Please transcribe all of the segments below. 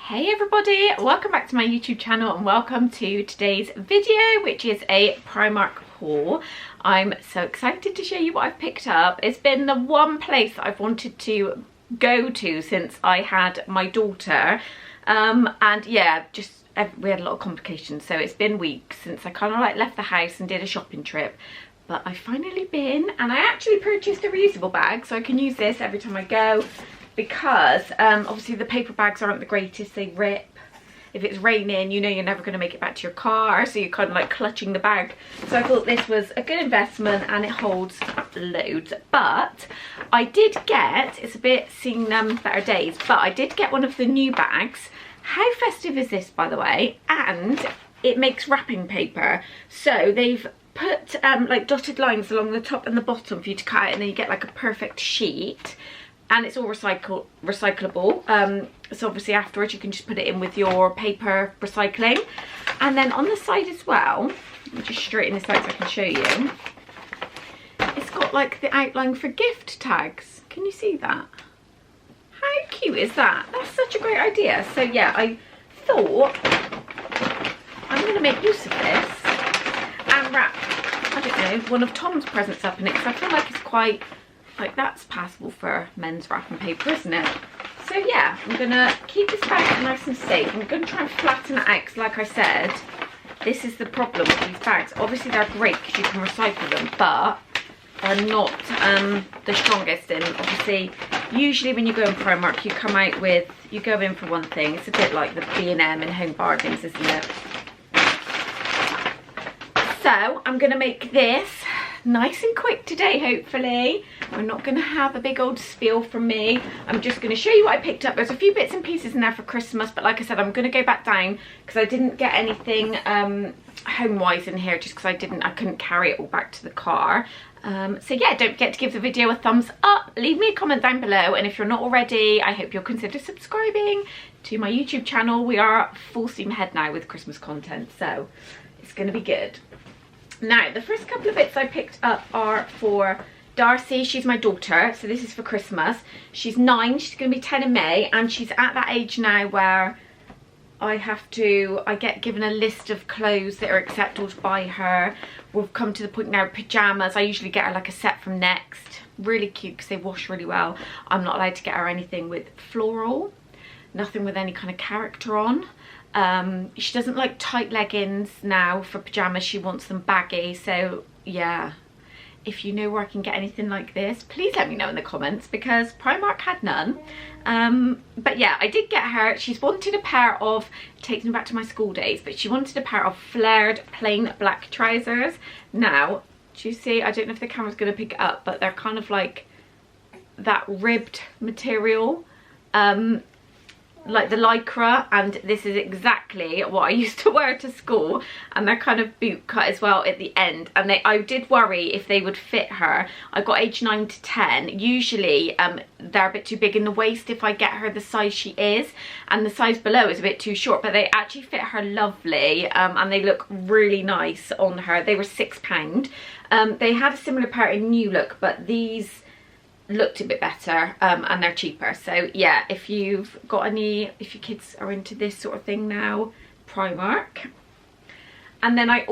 Hey everybody, welcome back to my YouTube channel and welcome to today's video, which is a Primark haul. I'm so excited to show you what I've picked up. It's been the one place that I've wanted to go to since I had my daughter, and yeah, we had a lot of complications, so it's been weeks since I kind of like left the house and did a shopping trip. But I've finally been, and I actually purchased a reusable bag so I can use this every time I go. Because obviously the paper bags aren't the greatest, they rip. If it's raining, you know you're never going to make it back to your car, so you're kind of like clutching the bag. So I thought this was a good investment and it holds loads. But I did get, it's a bit seen better days, but I did get one of the new bags. How festive is this, by the way? And it makes wrapping paper. So they've put like dotted lines along the top and the bottom for you to cut out, and then you get like a perfect sheet. And it's all recyclable, so obviously afterwards you can just put it in with your paper recycling. And then on the side as well, let me just straighten this out so I can show you. It's got like the outline for gift tags. Can you see that? How cute is that? That's such a great idea. So yeah, I thought I'm going to make use of this and wrap, I don't know, one of Tom's presents up in it, because I feel like it's quite, like that's passable for men's wrapping paper, isn't it? So yeah, I'm gonna keep this bag nice and safe. I'm gonna try and flatten it out because, like I said, this is the problem with these bags. Obviously they're great because you can recycle them, but they're not the strongest. And obviously, usually when you go in Primark, you come out with, you go in for one thing. It's a bit like the B&M and Home Bargains, isn't it? So I'm gonna make this nice and quick today, hopefully. We're not going to have a big old spiel from me. I'm just going to show you what I picked up. There's a few bits and pieces in there for Christmas, but like I said, I'm going to go back down because I didn't get anything home-wise in here, just because I couldn't carry it all back to the car. So yeah, don't forget to give the video a thumbs up, leave me a comment down below, and if you're not already, I hope you'll consider subscribing to my YouTube channel. We are full steam ahead now with Christmas content, so it's going to be good. Now, the first couple of bits I picked up are for Darcy. She's my daughter, so this is for Christmas. She's 9, she's going to be 10 in May, and she's at that age now where I get given a list of clothes that are acceptable by her. We've come to the point now, pajamas. I usually get her like a set from Next. Really cute because they wash really well. I'm not allowed to get her anything with floral, nothing with any kind of character on. She doesn't like tight leggings now for pajamas, she wants them baggy. So yeah, if you know where I can get anything like this, please let me know in the comments, because Primark had none. But yeah, I did get her, she's wanted a pair of, takes me back to my school days, but she wanted a pair of flared plain black trousers. Now, do you see, I don't know if the camera's going to pick it up, but they're kind of like that ribbed material, like the lycra, and this is exactly what I used to wear to school, and they're kind of boot cut as well at the end, and I did worry if they would fit her. I got age 9 to 10. Usually they're a bit too big in the waist if I get her the size she is, and the size below is a bit too short, but they actually fit her lovely, and they look really nice on her. They were £6. They had a similar pair in New Look, but these looked a bit better, and they're cheaper. So yeah, if you've got any, if your kids are into this sort of thing now, Primark. And then I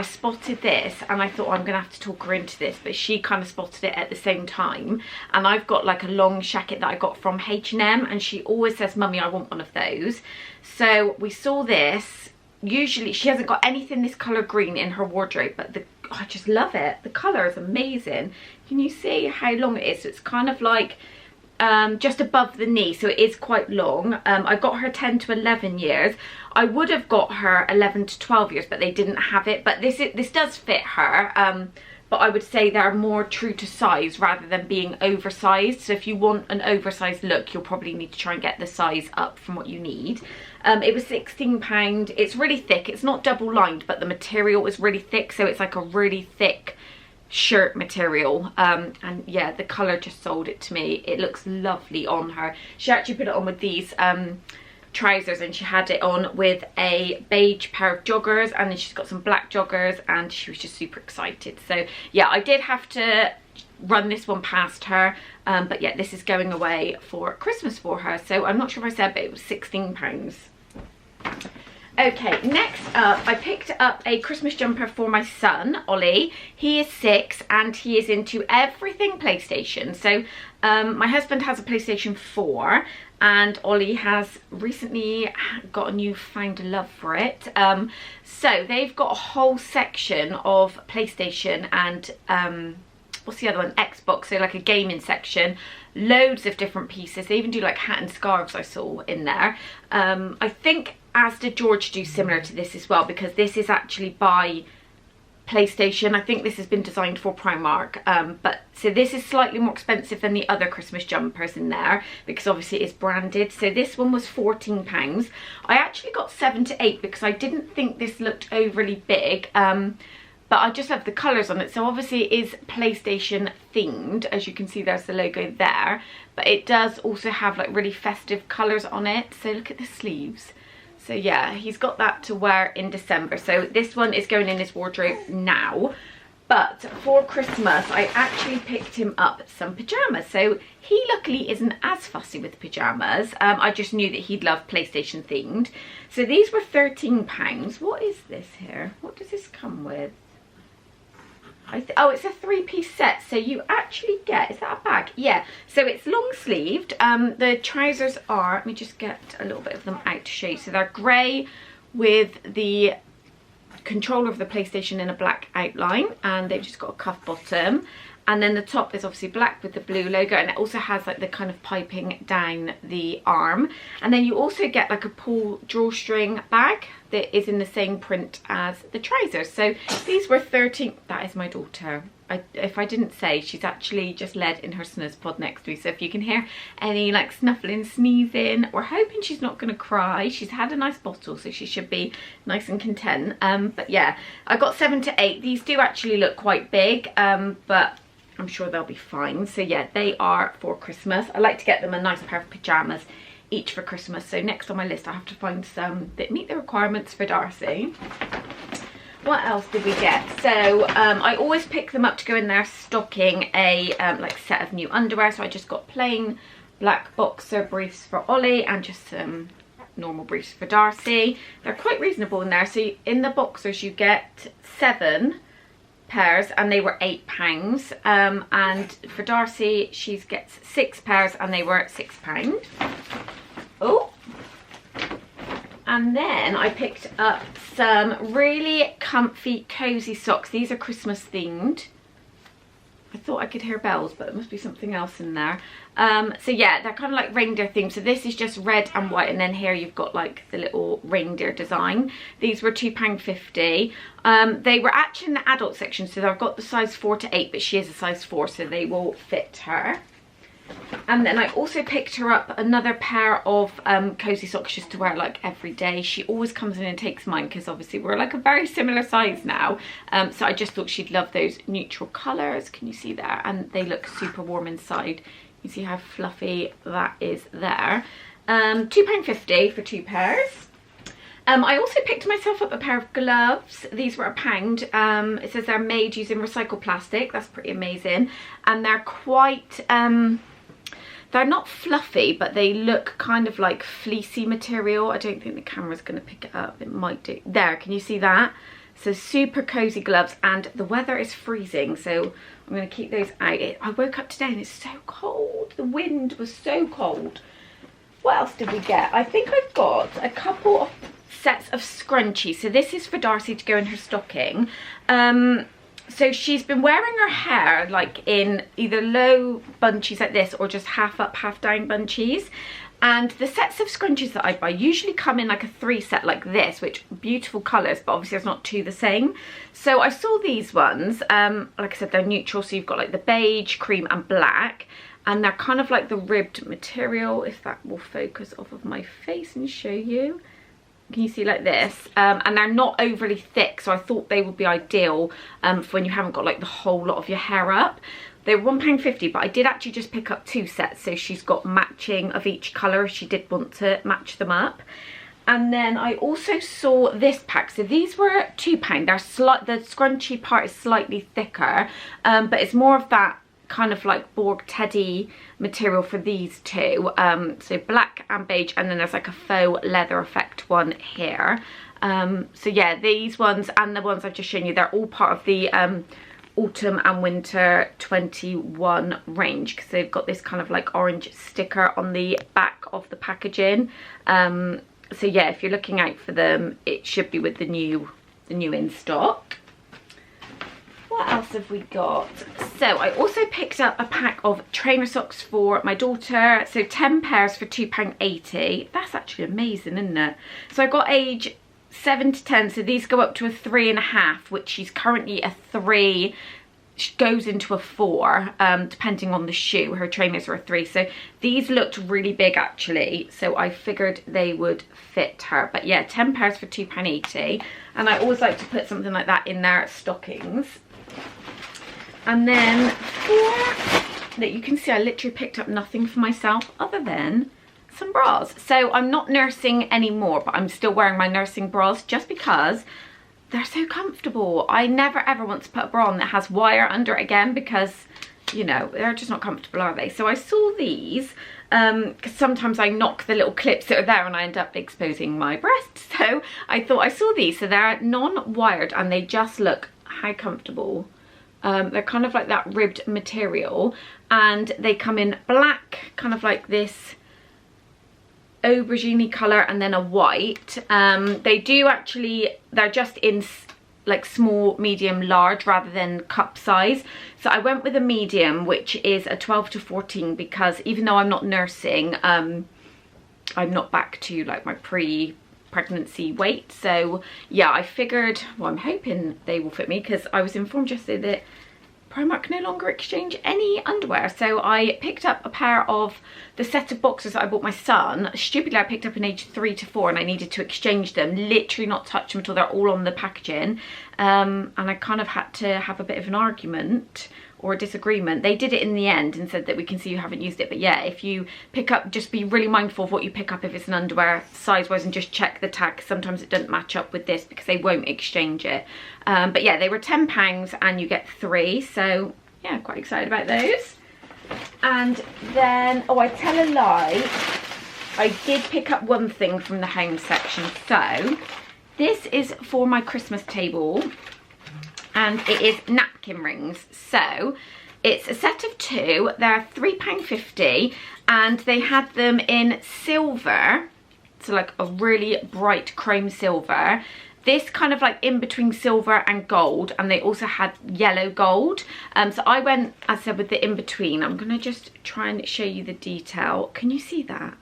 spotted this, and I thought, I'm gonna have to talk her into this, but she kind of spotted it at the same time. And I've got like a long jacket that I got from H&M, and she always says, "Mummy, I want one of those." So we saw this. Usually she hasn't got anything this colour green in her wardrobe, but I just love it. The colour is amazing. Can you see how long it is? So it's kind of like just above the knee, so it is quite long. I got her 10 to 11 years. I would have got her 11 to 12 years, but they didn't have it. But this does fit her. But I would say they're more true to size rather than being oversized. So if you want an oversized look, you'll probably need to try and get the size up from what you need. It was £16. It's really thick. It's not double lined, but the material is really thick. So it's like a really thick shirt material. And yeah, the colour just sold it to me. It looks lovely on her. She actually put it on with these trousers, and she had it on with a beige pair of joggers, and then she's got some black joggers, and she was just super excited. So yeah, I did have to run this one past her, but yeah, this is going away for Christmas for her. So I'm not sure if I said, but it was £16. Okay, next up, I picked up a Christmas jumper for my son, Ollie. He is 6 and he is into everything PlayStation. So my husband has a PlayStation 4 and Ollie has recently got a newfound love for it. So they've got a whole section of PlayStation and what's the other one? Xbox, so like a gaming section. Loads of different pieces. They even do like hat and scarves I saw in there. I think Asda George do similar to this as well, because this is actually by PlayStation. I think this has been designed for Primark, but so this is slightly more expensive than the other Christmas jumpers in there, because obviously it is branded. So this one was £14. I actually got 7 to 8 because I didn't think this looked overly big, but I just love the colours on it. So obviously it is PlayStation themed, as you can see there's the logo there, but it does also have like really festive colours on it. So look at the sleeves. So yeah, he's got that to wear in December. So this one is going in his wardrobe now. But for Christmas, I actually picked him up some pyjamas. So he luckily isn't as fussy with pyjamas. I just knew that he'd love PlayStation themed. So these were £13. What is this here? What does this come with? Oh, it's a 3-piece set, so you actually get, is that a bag? Yeah, so it's long sleeved. The trousers are, let me just get a little bit of them out to show you. So they're grey with the controller of the PlayStation in a black outline, and they've just got a cuff bottom. And then the top is obviously black with the blue logo, and it also has like the kind of piping down the arm. And then you also get like a pull drawstring bag that is in the same print as the trousers. So these were 13, that is my daughter. If I didn't say, she's actually just led in her snooze pod next to me. So if you can hear any like snuffling, sneezing, we're hoping she's not going to cry. She's had a nice bottle, so she should be nice and content. But yeah, I got 7 to 8. These do actually look quite big, but I'm sure they'll be fine. So yeah, they are for Christmas. I like to get them a nice pair of pyjamas each for Christmas. So next on my list, I have to find some that meet the requirements for Darcy. What else did we get? So I always pick them up to go in there stocking a like set of new underwear. So I just got plain black boxer briefs for Ollie and just some normal briefs for Darcy. They're quite reasonable in there. So in the boxers you get 7 pairs and they were £8, and for Darcy she gets 6 pairs and they were £6. Oh, and then I picked up some really comfy cozy socks. These are Christmas themed. I thought I could hear bells, but it must be something else in there. So yeah, they're kind of like reindeer themed. So this is just red and white, and then here you've got like the little reindeer design. These were £2.50. They were actually in the adult section, so I've got the size 4 to 8, but she is a size 4, so they will fit her. And then I also picked her up another pair of cozy socks just to wear like every day. She always comes in and takes mine because obviously we're like a very similar size now. So I just thought she'd love those neutral colours. Can you see there? And they look super warm inside. You see how fluffy that is there. £2.50 for 2 pairs. I also picked myself up a pair of gloves. These were £1. It says they're made using recycled plastic. That's pretty amazing. And they're quite, they're not fluffy, but they look kind of like fleecy material. I don't think the camera's going to pick it up. It might do. There, can you see that? So super cozy gloves, and the weather is freezing, so I'm going to keep those out. I woke up today and it's so cold. The wind was so cold. What else did we get? I think I've got a couple of sets of scrunchies. So this is for Darcy to go in her stocking. So she's been wearing her hair like in either low bunchies like this or just half up, half down bunchies. And the sets of scrunchies that I buy usually come in like a 3 set like this, which beautiful colours, but obviously there's not 2 the same. So I saw these ones, like I said, they're neutral. So you've got like the beige, cream and black. And they're kind of like the ribbed material, if that will focus off of my face and show you. Can you see like this? And they're not overly thick, so I thought they would be ideal for when you haven't got like the whole lot of your hair up. They were £1.50, but I did actually just pick up 2 sets, so she's got matching of each colour if she did want to match them up. And then I also saw this pack. So these were £2. They're the scrunchy part is slightly thicker, but it's more of that kind of like Borg teddy material for these two. So black and beige, and then there's like a faux leather effect one here. So yeah, these ones and the ones I've just shown you, they're all part of the autumn and winter 21 range, because they've got this kind of like orange sticker on the back of the packaging. So yeah, if you're looking out for them, it should be with the new in stock. What else have we got? So I also picked up a pack of trainer socks for my daughter. So 10 pairs for £2.80. That's actually amazing, isn't it? So I got age 7 to 10, so these go up to a 3.5, which she's currently a 3. She goes into a 4, depending on the shoe. Her trainers are a 3, so these looked really big actually, so I figured they would fit her. But yeah, 10 pairs for £2.80, and I always like to put something like that in their stockings. And then that you can see, I literally picked up nothing for myself other than some bras. So I'm not nursing anymore, but I'm still wearing my nursing bras just because they're so comfortable. I never ever want to put a bra on that has wire under it again, because you know, they're just not comfortable, are they? So I saw these because sometimes I knock the little clips that are there and I end up exposing my breast. So I thought, I saw these, so they're non-wired and they just look how comfortable. They're kind of like that ribbed material, and they come in black, kind of like this aubergine colour, and then a white. They do actually, they're just in like small, medium, large rather than cup size. So I went with a medium, which is a 12 to 14, because even though I'm not nursing, I'm not back to like my pre-pregnancy weight. So yeah, I figured, well, I'm hoping they will fit me, because I was informed yesterday that Primark no longer exchange any underwear. So I picked up a pair of the set of boxers that I bought my son. Stupidly, I picked up in age 3 to 4 and I needed to exchange them, literally not touch them until they're all on the packaging. And I kind of had to have a bit of an argument or a disagreement. They did it in the end and said that we can see you haven't used it. But yeah, if you pick up, just be really mindful of what you pick up if it's an underwear size wise, and just check the tag. Sometimes it doesn't match up with this because they won't exchange it. But yeah, they were £10 and you get 3. So yeah, quite excited about those. And then, oh, I tell a lie, I did pick up one thing from the home section. So this is for my Christmas table, and it is napkin rings. So it's a set of 2. They're £3.50, and they had them in silver, so like a really bright chrome silver. This kind of like in between silver and gold, and they also had yellow gold. So I went, as I said, with the in between. I'm gonna just try and show you the detail. Can you see that?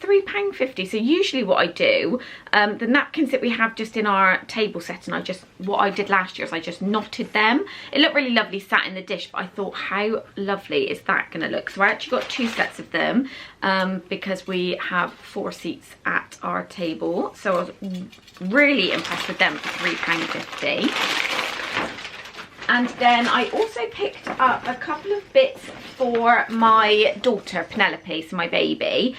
£3.50. So usually what I do, the napkins that we have just in our table set, and what I did last year is I just knotted them. It looked really lovely sat in the dish, but I thought, how lovely is that gonna look? So I actually got 2 sets of them, because we have 4 seats at our table. So I was really impressed with them for £3.50. And then I also picked up a couple of bits for my daughter, Penelope, so my baby.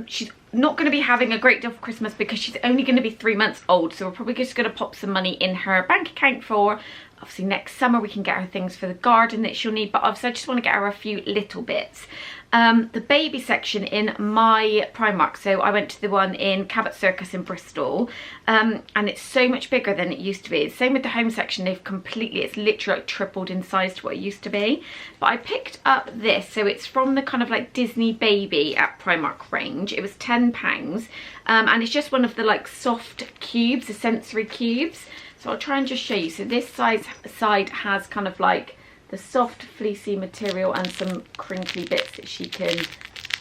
She's not going to be having a great deal for Christmas because she's only going to be 3 months old. So we're probably just going to pop some money in her bank account for, obviously next summer we can get her things for the garden that she'll need. But obviously I just want to get her a few little bits. The baby section in my Primark, so I went to the one in Cabot Circus in Bristol, and it's so much bigger than it used to be. Same with the home section, it's literally like tripled in size to what it used to be. But I picked up this, so it's from the kind of like Disney Baby at Primark range. It was £10, and it's just one of the like soft cubes, the sensory cubes. So I'll try and just show you. So this side has kind of like the soft fleecy material and some crinkly bits that she can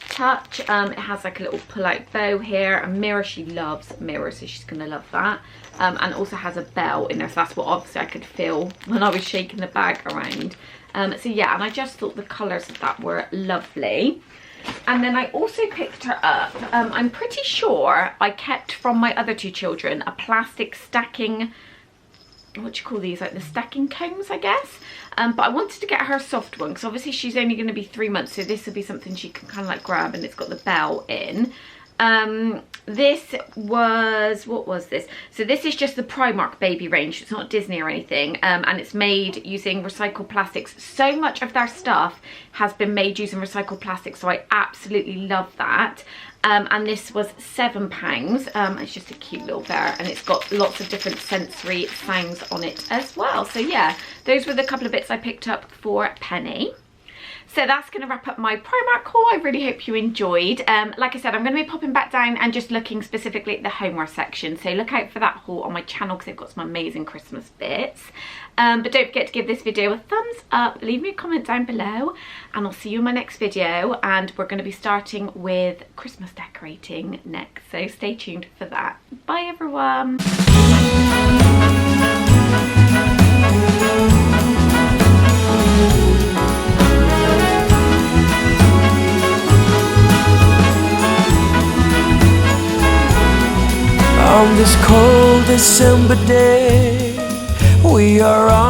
touch. It has like a little pull-out bow here, a mirror. She loves mirrors, so she's gonna love that. And also has a bell in there, so that's what obviously I could feel when I was shaking the bag around. So yeah, and I just thought the colours of that were lovely. And then I also picked her up, I'm pretty sure I kept from my other 2 children a plastic stacking, what do you call these, like the stacking combs, I guess. But I wanted to get her a soft one because obviously she's only going to be 3 months, so this will be something she can kind of like grab, and it's got the bell in. This was, what was this? So this is just the Primark baby range. It's not Disney or anything, and it's made using recycled plastics. So much of their stuff has been made using recycled plastics, so I absolutely love that. And this was £7. It's just a cute little bear, and it's got lots of different sensory sounds on it as well. So yeah, those were the couple of bits I picked up for a penny. So that's going to wrap up my Primark haul. I really hope you enjoyed. Like I said, I'm going to be popping back down and just looking specifically at the homeware section. So look out for that haul on my channel because they've got some amazing Christmas bits. But don't forget to give this video a thumbs up. Leave me a comment down below. And I'll see you in my next video. And we're going to be starting with Christmas decorating next. So stay tuned for that. Bye everyone. On this cold December day, we are on